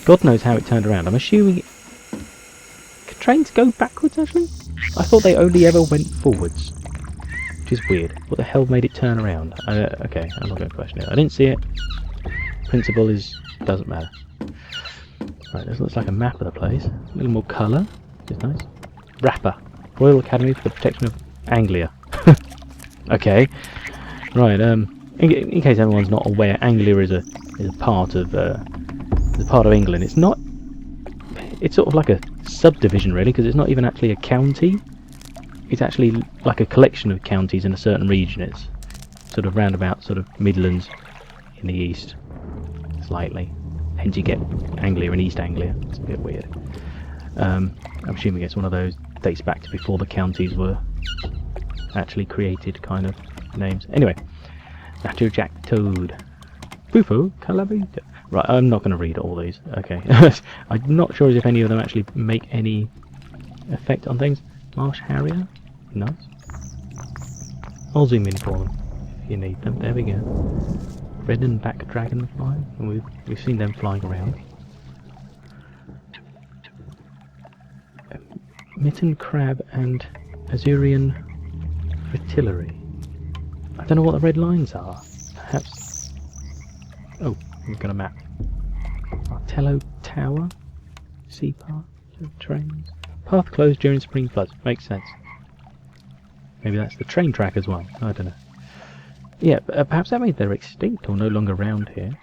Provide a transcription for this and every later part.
God knows how it turned around. I'm assuming... Could trains go backwards, actually? I thought they only ever went forwards. Which is weird. What the hell made it turn around? Okay, I'm not going to question it. I didn't see it. Principle is... doesn't matter. Right, this looks like a map of the place. A little more colour. Which is nice. Rapper. Royal Academy for the Protection of Anglia. Okay. Right, in case everyone's not aware, Anglia is a part of England. It's not... It's sort of like a subdivision, really, because it's not even actually a county. It's actually like a collection of counties in a certain region. It's sort of roundabout, sort of Midlands in the east, slightly. Hence you get Anglia and East Anglia. It's a bit weird. I'm assuming it's one of those dates back to before the counties were actually created kind of names. Anyway, Nacho Jack Toad. Bufo Calabita. Right, I'm not going to read all these. Okay. I'm not sure if any of them actually make any effect on things. Marsh Harrier. Nice. I'll zoom in for them if you need them. There we go. Red and back dragonfly. And we've seen them flying around. Mitten crab and Azurian fritillary. I don't know what the red lines are. Perhaps... Oh, we've got a map. Artello Tower. Sea path. Trains. Path closed during spring floods. Makes sense. Maybe that's the train track as well. I don't know. Yeah, perhaps that means they're extinct or no longer around here.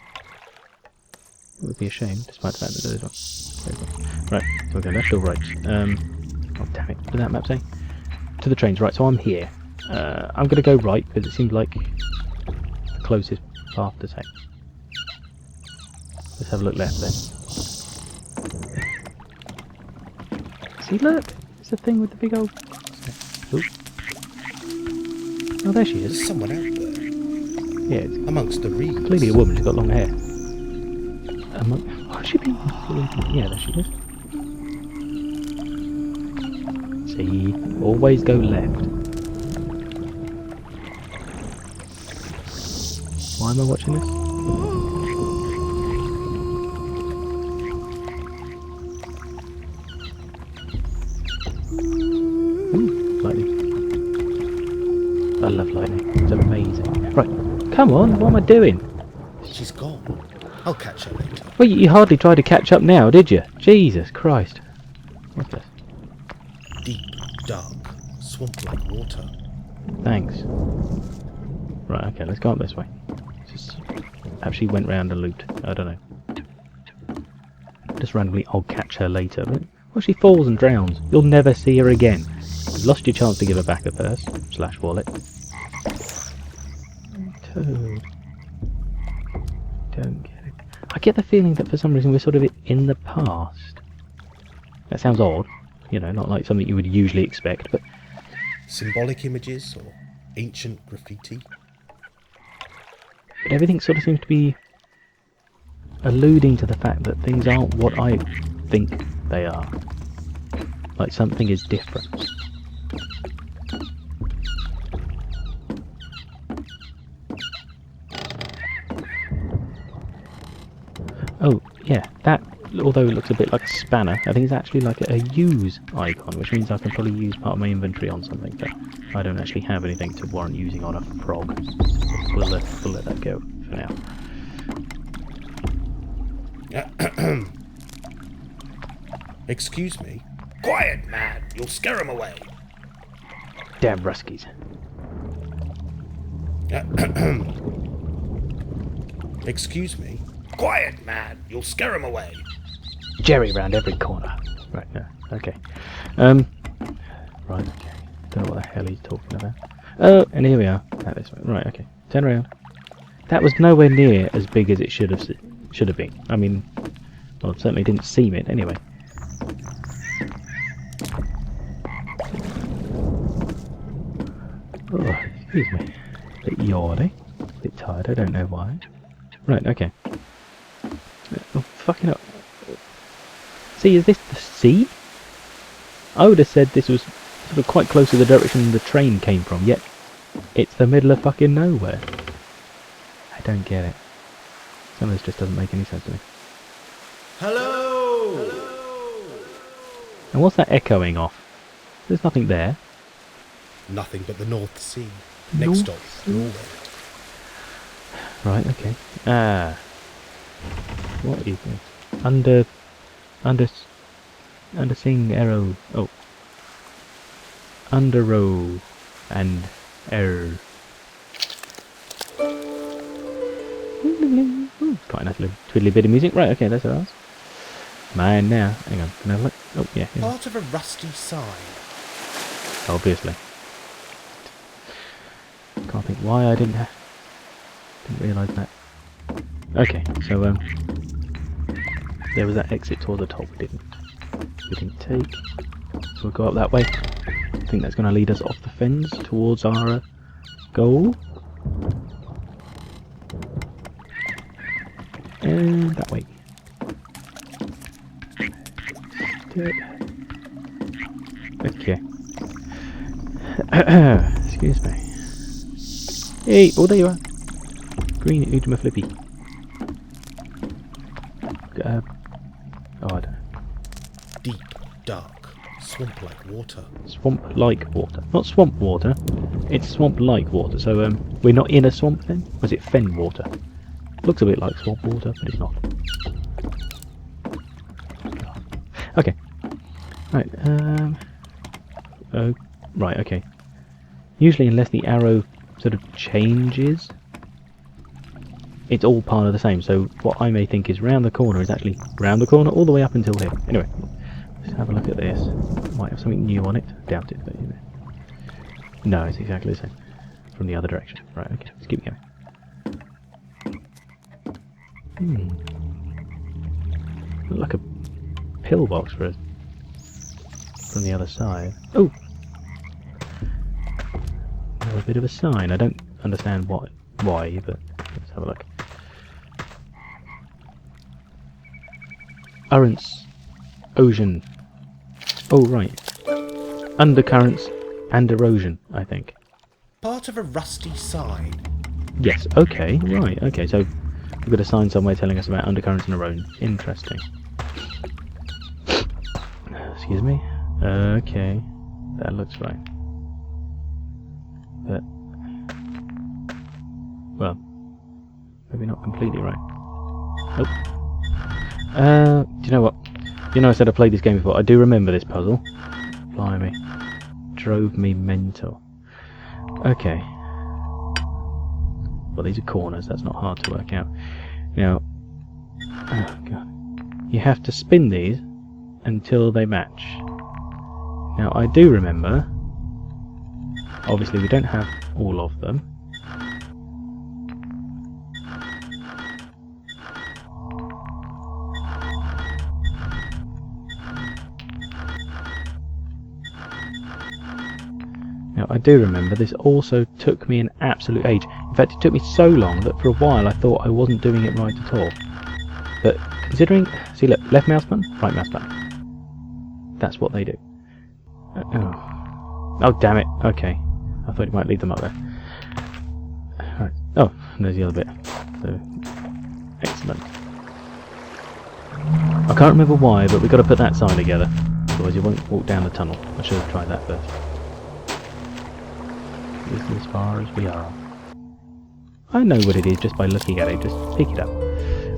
It would be a shame, despite the fact that there's one. Right, so we go left or right? Oh damn it, what did that map say? To the trains, right, so I'm here. I'm going to go right, because it seems like the closest path to take. Let's have a look left then. See, look! It's the thing with the big old... Ooh. Oh, there she is. There's someone out there. Yeah, it's amongst the reeds. Clearly a woman, she's got long hair. What's she been? Yeah, there she is. See, always go left. Why am I watching this? Lightning. I love lightning. It's amazing. Right, come on, what am I doing? She's gone. I'll catch her later. Well, you hardly tried to catch up now, did you? Jesus Christ. What's this? Deep, dark, swamp-like water. Thanks. Right, okay, let's go up this way. Just actually went round a loop. I don't know. Just randomly, I'll catch her later. But, well, she falls and drowns. You'll never see her again. You've lost your chance to give her back a purse / wallet. Toad. Don't get it. I get the feeling that for some reason we're sort of in the past. That sounds odd. You know, not like something you would usually expect, but... Symbolic images or ancient graffiti? But everything sort of seems to be alluding to the fact that things aren't what I think they are. Like something is different. Oh, yeah, that, although it looks a bit like a spanner, I think it's actually like a use icon, which means I can probably use part of my inventory on something, but I don't actually have anything to warrant using on a frog. We'll let that go for now. Excuse me? Quiet, man! You'll scare him away! Damn Ruskies. Excuse me? Quiet, man! You'll scare him away! Jerry round every corner. Right, no, okay. Right, okay. Don't know what the hell he's talking about. Oh, and here we are. Out this way. Right, okay. Turn around. That was nowhere near as big as it should have been. I mean, well, it certainly didn't seem it anyway. Oh, excuse me. A bit yawny. A bit tired, I don't know why. Right, okay. Oh, fucking up. See, is this the sea? I would have said this was sort of quite close to the direction the train came from, yet it's the middle of fucking nowhere. I don't get it. Some of this just doesn't make any sense to me. Hello! And what's that echoing off? There's nothing there. Nothing but the North Sea. Next stop, Norway. Right, okay. What is this? Underseeing arrow. Oh. Under row and error. Quite a nice little twiddly bit of music. Right, okay, that's ours. Mine now. Hang on, can I look? Oh, yeah. Part of a rusty sign. Obviously. Can't think why I didn't realise that. Okay, so there was that exit towards the top we didn't take. So we'll go up that way. I think that's going to lead us off the fens towards our goal. And that way. Okay. Excuse me. Hey, oh there you are. Green Ujima Flippy. Oh, I don't know. Deep, dark, swamp-like water. Swamp-like water. Not swamp water. It's swamp-like water. So, we're not in a swamp then? Was it fen water? Looks a bit like swamp water, but it's not. Okay. Right, oh, right, okay. Usually, unless the arrow sort of changes, it's all part of the same. So what I may think is round the corner is actually round the corner all the way up until here. Anyway, let's have a look at this. Might have something new on it. Doubt it, but you know. No, it's exactly the same from the other direction. Right, okay, let's keep going. Look like a pillbox for us from the other side. Oh! A bit of a sign. I don't understand why, but let's have a look. Currents, ocean. Oh right, undercurrents and erosion. I think. Part of a rusty sign. Yes. Okay. Right. Okay. So we've got a sign somewhere telling us about undercurrents and erosion. Interesting. Excuse me. Okay, that looks right. But, well, maybe not completely right. Nope. Do you know what? You know I said I played this game before. I do remember this puzzle. Blimey. Drove me mental. Okay. Well, these are corners. That's not hard to work out. Now, oh god. You have to spin these until they match. Now, I do remember. Obviously, we don't have all of them. Now, I do remember this also took me an absolute age. In fact, it took me so long that for a while I thought I wasn't doing it right at all. But considering... See, look, left mouse button, right mouse button. That's what they do. Oh, damn it. Okay. I thought you might leave them up there. Right. Oh, and there's the other bit. So, excellent. I can't remember why, but we've got to put that sign together. Otherwise you won't walk down the tunnel. I should have tried that first. This is as far as we are. I know what it is just by looking at it. Just pick it up.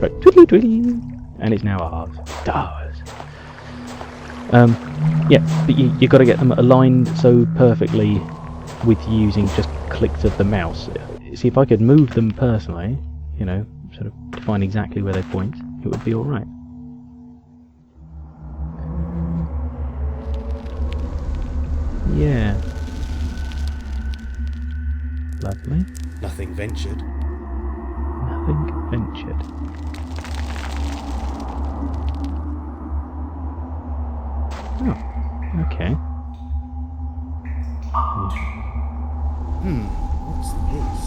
Right. Twiddly twiddly. And it's now ours. Ours. Yeah, but you got to get them aligned so perfectly with using just clicks of the mouse. See, if I could move them personally, you know, sort of define exactly where they point, it would be alright. Yeah. Lovely. Nothing ventured. Nothing ventured. Oh, okay. What's this?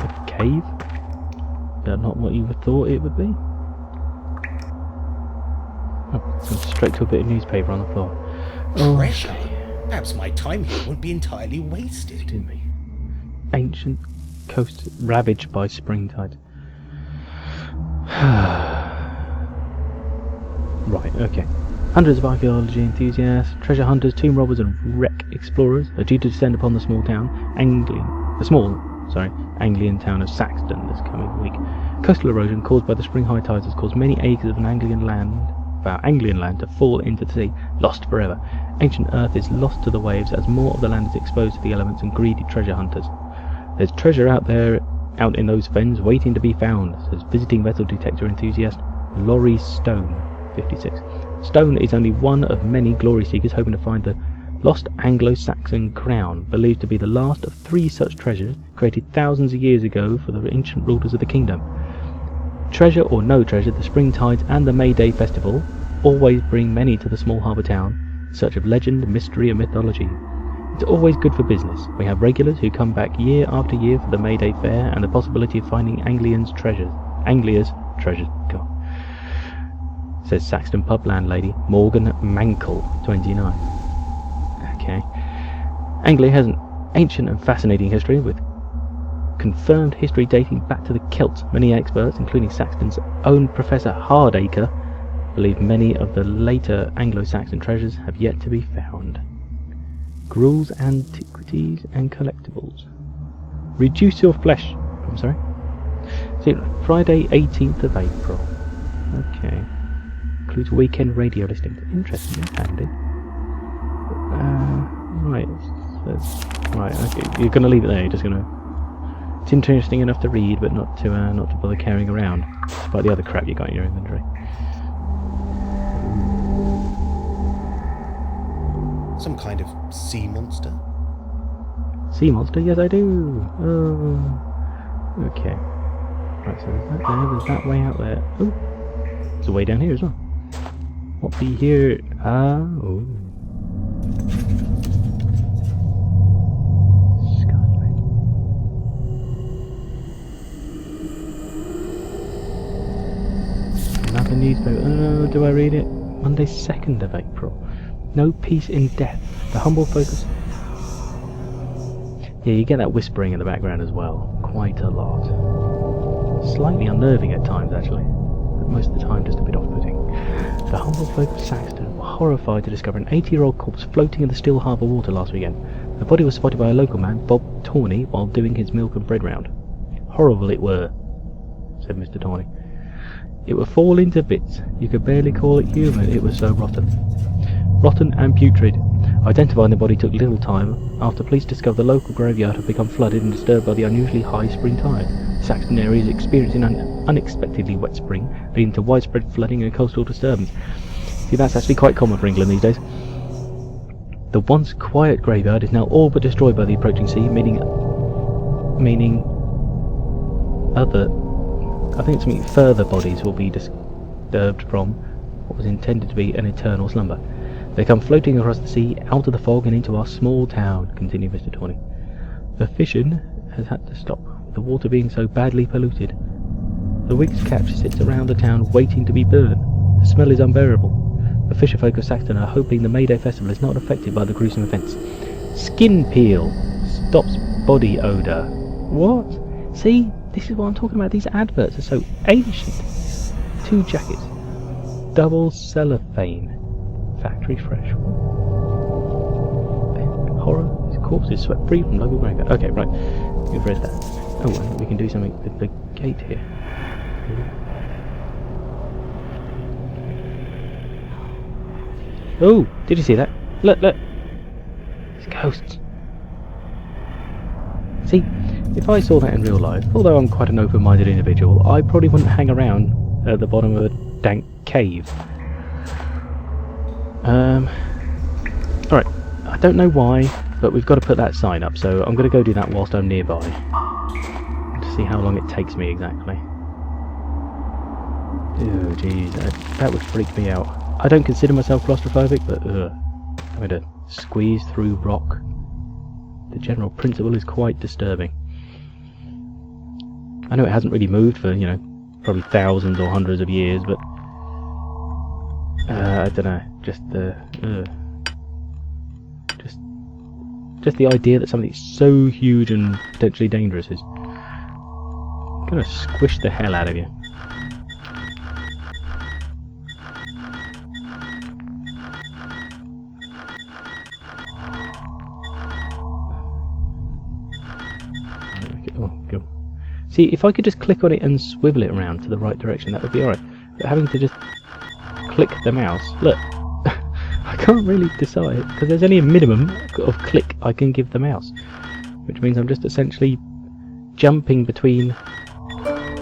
A cave? But not what you would thought it would be. Oh, gone straight to a bit of newspaper on the floor. Oh, Treasure? Perhaps my time here won't be entirely wasted. excuse me. Ancient coast ravaged by spring tide. Right, okay. Hundreds of archaeology enthusiasts, treasure hunters, tomb robbers, and wreck explorers are due to descend upon the Anglian town of Saxton this coming week. Coastal erosion caused by the spring high tides has caused many acres of Anglian land to fall into the sea, lost forever. Ancient earth is lost to the waves as more of the land is exposed to the elements and greedy treasure hunters. There's treasure out in those fens waiting to be found, says visiting metal detector enthusiast Laurie Stone, 56. Stone is only one of many glory seekers hoping to find the lost Anglo-Saxon crown, believed to be the last of 3 such treasures created thousands of years ago for the ancient rulers of the kingdom. Treasure or no treasure, the spring tides and the May Day festival always bring many to the small harbour town in search of legend, mystery and mythology. It's always good for business. We have regulars who come back year after year for the May Day fair and the possibility of finding Anglia's treasures. God. Says Saxton pub landlady Morgan Mankle, 29. Okay. Anglia has an ancient and fascinating history with confirmed history dating back to the Celts. Many experts, including Saxton's own Professor Hardacre, believe many of the later Anglo-Saxon treasures have yet to be found. Gruel's Antiquities and Collectibles. Reduce your flesh. I'm sorry. See, Friday 18th of April. Okay. Includes weekend radio listings. Interesting, handy. Right. Right, okay. You're gonna leave it there, you're just gonna... It's interesting enough to read, but not to bother carrying around, despite the other crap you got in your inventory. Some kind of sea monster? Sea monster? Yes, I do! Oh. Okay. Right, so there's that there, there's that way out there. Oh! There's a way down here as well. What be here? Oh. Another newspaper. Oh, do I read it? Monday 2nd of April. No peace in death. The humble focus. Yeah, you get that whispering in the background as well. Quite a lot. Slightly unnerving at times, actually. But most of the time just a bit off-putting. The humble folk of Saxton were horrified to discover an 80-year-old corpse floating in the still harbour water last weekend. The body was spotted by a local man, Bob Tawney, while doing his milk and bread round. Horrible it were, said Mr. Tawney. It would fall into bits. You could barely call it human, it was so rotten. Rotten and putrid. Identifying the body took little time after police discovered the local graveyard had become flooded and disturbed by the unusually high spring tide. The Saxton area is experiencing an unexpectedly wet spring, leading to widespread flooding and coastal disturbance. See, that's actually quite common for England these days. The once quiet graveyard is now all but destroyed by the approaching sea, meaning further bodies will be disturbed from what was intended to be an eternal slumber. They come floating across the sea, out of the fog and into our small town, continued Mr. Tawney. The fishing has had to stop, with the water being so badly polluted. The week's catch sits around the town waiting to be burned. The smell is unbearable. The fisherfolk of Saxton are hoping the May Day festival is not affected by the gruesome events. Skin peel stops body odour. What? See, this is what I'm talking about. These adverts are so ancient. 2 jackets. Double cellophane. Factory fresh. Horror. These corpses swept free from local graveyard. Okay, right. We've read that. Oh, and we can do something with the gate here. Oh, did you see that? Look, look. It's ghosts. See, if I saw that in real life, although I'm quite an open-minded individual, I probably wouldn't hang around at the bottom of a dank cave. Alright, I don't know why, but we've got to put that sign up, so I'm going to go do that whilst I'm nearby. To see how long it takes me exactly. Oh jeez, that would freak me out. I don't consider myself claustrophobic, but having to squeeze through rock. The general principle is quite disturbing. I know it hasn't really moved for, probably thousands or hundreds of years, but I don't know, just the idea that something so huge and potentially dangerous is gonna squish the hell out of you. See, if I could just click on it and swivel it around to the right direction, that would be alright. But having to just click the mouse, look, I can't really decide, because there's only a minimum of click I can give the mouse. Which means I'm just essentially jumping between...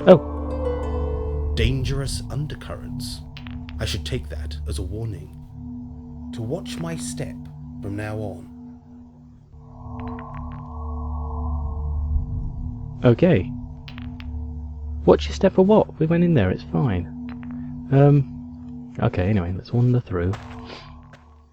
Oh! Dangerous undercurrents. I should take that as a warning. To watch my step from now on. Okay. Watch your step for what? We went in there, it's fine. Okay, anyway, let's wander through.